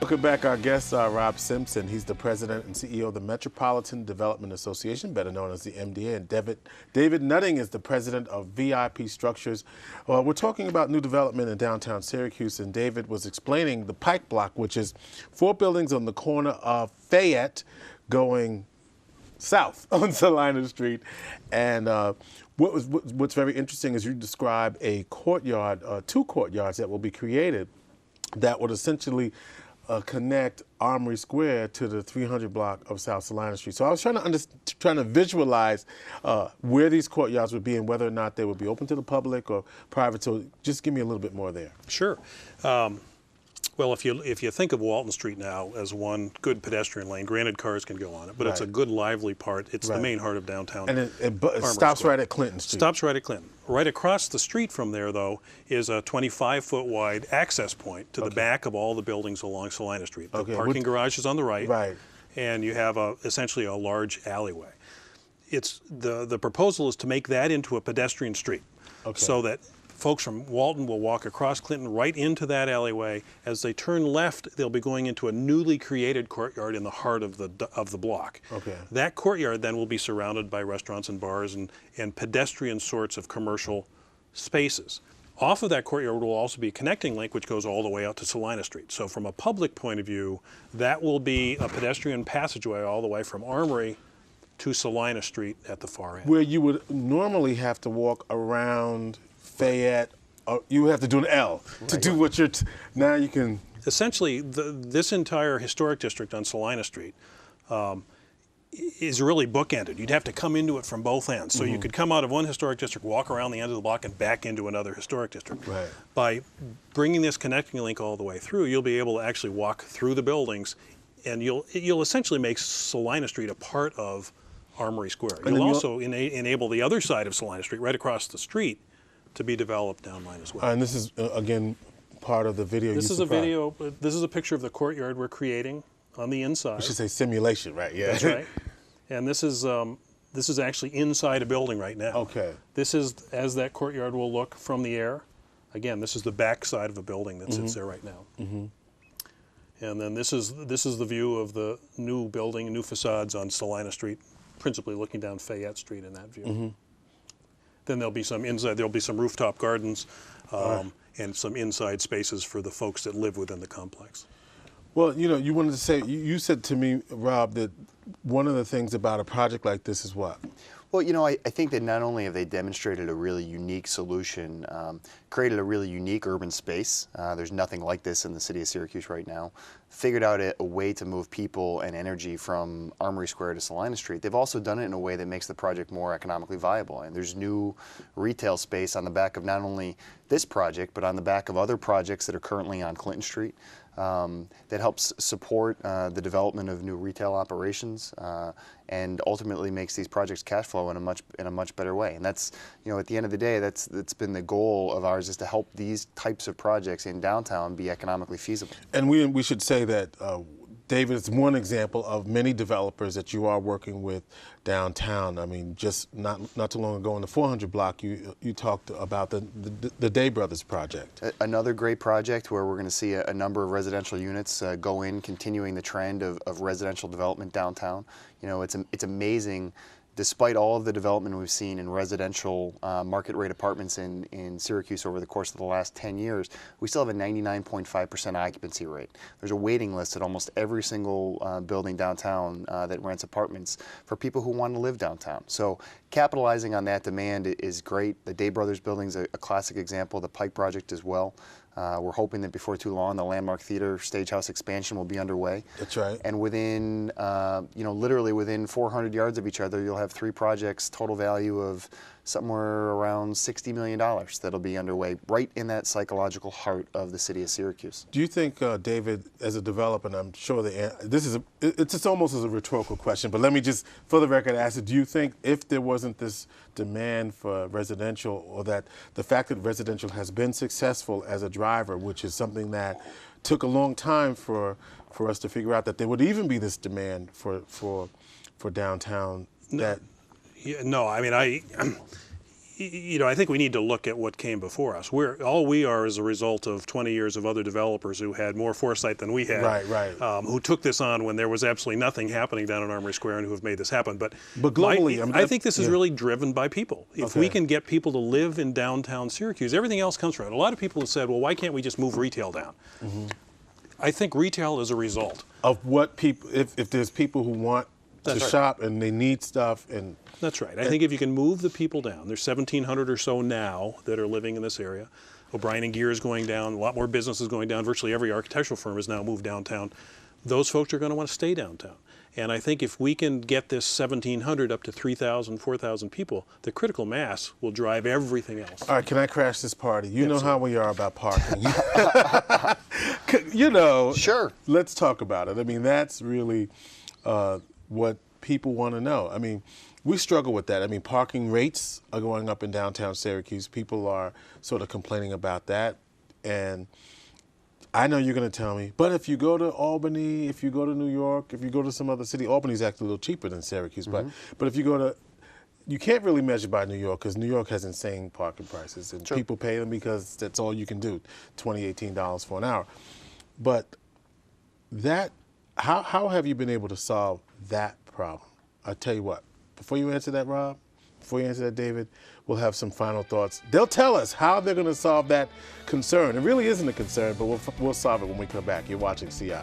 Welcome back. Our guest, Rob Simpson. He's the president and CEO of the Metropolitan Development Association, better known as the MDA. And David Nutting is the president of VIP Structures. We're talking about new development in downtown Syracuse, and David was explaining the Pike Block, which is 4 buildings on the corner of Fayette going south on Salina Street. And what's very interesting is you describe a courtyard, 2 courtyards that will be created that would essentially connect Armory Square to the 300 block of South Salina Street. So I was trying to visualize where these courtyards would be and whether or not they would be open to the public or private. So just give me a little bit more there. Sure. Well, if you think of Walton Street now as one good pedestrian lane, granted cars can go on it, but it's a good lively part. It's the main heart of downtown. And it stops right at Clinton Street. Stops right at Clinton. Right across the street from there, though, is a 25-foot wide access point to the back of all the buildings along Salina Street. The parking garage is on the right, and you have essentially a large alleyway. It's the proposal is to make that into a pedestrian street, so that folks from Walton will walk across Clinton right into that alleyway. As they turn left, they'll be going into a newly created courtyard in the heart of the block. That courtyard then will be surrounded by restaurants and bars and pedestrian sorts of commercial spaces. Off of that courtyard will also be a connecting link which goes all the way out to Salina Street. So from a public point of view, that will be a pedestrian passageway all the way from Armory to Salina Street at the far end. Where you would normally have to walk around Fayette, you have to do an L to do what you're, now you can. Essentially, this entire historic district on Salina Street is really bookended. You'd have to come into it from both ends. So you could come out of one historic district, walk around the end of the block, and back into another historic district. By bringing this connecting link all the way through, you'll be able to actually walk through the buildings, and you'll essentially make Salina Street a part of Armory Square. You'll also enable the other side of Salina Street, right across the street, to be developed downline as well. And this is, again, part of the video This is a picture of the courtyard we're creating on the inside. We should say simulation, right? Yeah. That's right. And this is actually inside a building right now. This is as that courtyard will look from the air. Again, this is the back side of a building that sits there right now. And then this is the view of the new building, new facades on Salina Street, principally looking down Fayette Street in that view. Then there'll be some rooftop gardens and some inside spaces for the folks that live within the complex. Well, you wanted to say, you said to me, Rob, that one of the things about a project like this is what? Well, I think that not only have they demonstrated a really unique solution, created a really unique urban space, there's nothing like this in the city of Syracuse right now, figured out a way to move people and energy from Armory Square to Salina Street. They've also done it in a way that makes the project more economically viable. And there's new retail space on the back of not only this project, but on the back of other projects that are currently on Clinton Street. That helps support the development of new retail operations and ultimately makes these projects cash flow in a much better way. And that's, at the end of the day, that's been the goal of ours, is to help these types of projects in downtown be economically feasible. And we should say that David is one example of many developers that you are working with downtown. I mean, just not too long ago in the 400 block, you talked about the Day Brothers project. Another great project where we're going to see a number of residential units go in, continuing the trend of residential development downtown. It's amazing. Despite all of the development we've seen in residential market rate apartments in Syracuse over the course of the last 10 years, we still have a 99.5% occupancy rate. There's a waiting list at almost every single building downtown that rents apartments for people who want to live downtown. So capitalizing on that demand is great. The Day Brothers building's a classic example, the Pike project as well. We're hoping that before too long, the Landmark Theater Stagehouse expansion will be underway. That's right. And within, literally within 400 yards of each other, you'll have 3 projects, total value of somewhere around $60 million that'll be underway right in that psychological heart of the city of Syracuse. Do you think, David, as a developer, and I'm sure it's almost as a rhetorical question, but let me just, for the record, ask it, do you think if there wasn't this demand for residential, or that the fact that residential has been successful as a driver, which is something that took a long time for us to figure out, that there would even be this demand for downtown? No, I mean, you know, I think we need to look at what came before us. All we are is a result of 20 years of other developers who had more foresight than we had, who took this on when there was absolutely nothing happening down in Armory Square and who have made this happen. But globally, I think this is really driven by people. If we can get people to live in downtown Syracuse, everything else comes from it. A lot of people have said, well, why can't we just move retail down? I think retail is a result. Of what people, if there's people who want to shop and they need stuff and... That's right. I think if you can move the people down, there's 1,700 or so now that are living in this area. O'Brien and Gear is going down, a lot more businesses going down. Virtually every architectural firm has now moved downtown. Those folks are going to want to stay downtown. And I think if we can get this 1,700 up to 3,000, 4,000 people, the critical mass will drive everything else. All right, can I crash this party? You know how we are about parking. You know, sure. Let's talk about it. I mean, that's really what people want to know. I mean, we struggle with that. I mean, parking rates are going up in downtown Syracuse. People are sort of complaining about that. And I know you're going to tell me, but if you go to Albany, if you go to New York, if you go to some other city, Albany's actually a little cheaper than Syracuse. But if you go to, you can't really measure by New York because New York has insane parking prices. And people pay them because that's all you can do, $20, $18 for an hour. But that, how have you been able to solve that problem? I'll tell you what. Before you answer that, Rob, before you answer that, David, we'll have some final thoughts. They'll tell us how they're going to solve that concern. It really isn't a concern, but we'll solve it when we come back. You're watching CI.